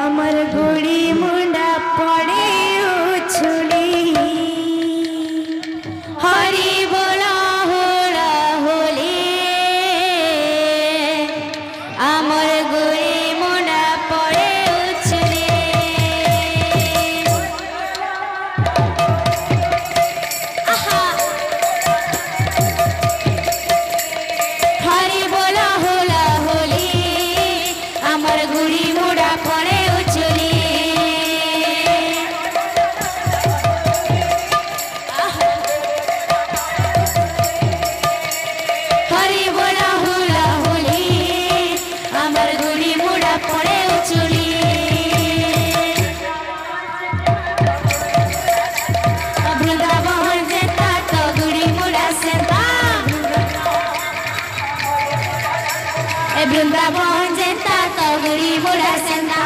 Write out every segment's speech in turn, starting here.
अमर गुड़ी मुंडा पड़े उछली हरि बोला होला होली अमर गुड़ी मुंडा पड़े उछली हरि बोला होला होली अमर गुड़ी मुंडा पड़े वृंदावन जनता तो गुड़ी मुड़ा सेंदा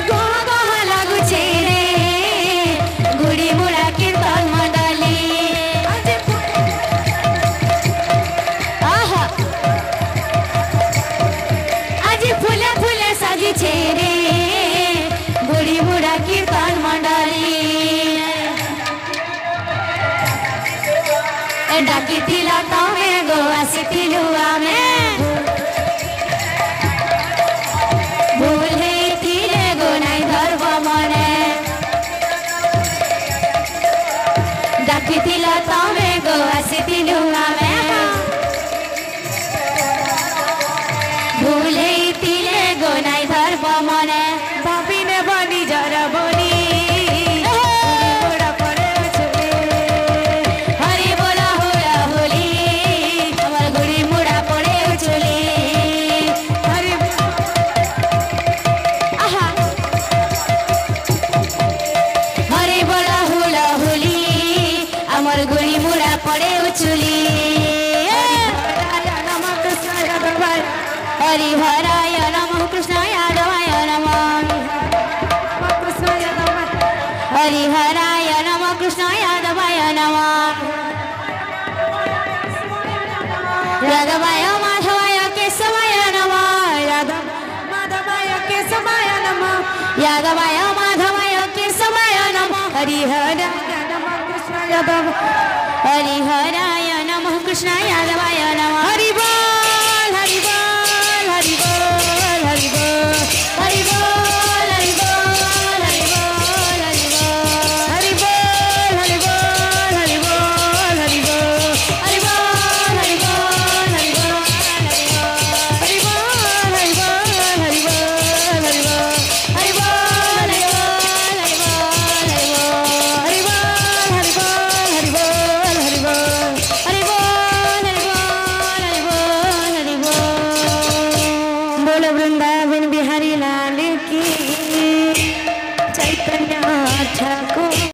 गोहा गोहा लागू छेरे गुड़ी मुड़ा कीर्तन मंडली आहा आज फूले फूले सजी छेरे गुड़ी मुड़ा कीर्तन मंडली डाकी तिला तमे गो आसितिलु आमे भूल हे तिले गो नाई धर्म मने डाकी तिला तमे गो आसितिलु आमे भूल हे तिले गो नाई धर्म मने भाबिने बनी जरा बनी गुड़ी मुड़ा पड़े उछली हरि हराय नमः कृष्णाय यादवाय नमः हरि हराय नमः कृष्णाय यादवाय नमः यादवाय माधवाय केशवाय नमः माधवाय केशवाय नमः यादवाय माधवाय केशवाय नमः हरि हराय हरि हराय नमः कृष्णाय यादवाय नमः हरि बोल हरि बोल हरि बोल हरि बोल हरि बोल हरि बोल हरि बोल हरि बोल हरि बोल हरि बोल हरि बोल हरि बोल हरि बोल हरि बोल हरि बोल हरि बोल हरि बोल हरि बोल हरि बोल वृंदावन बिहारी लाल की चैतन्य अच्छा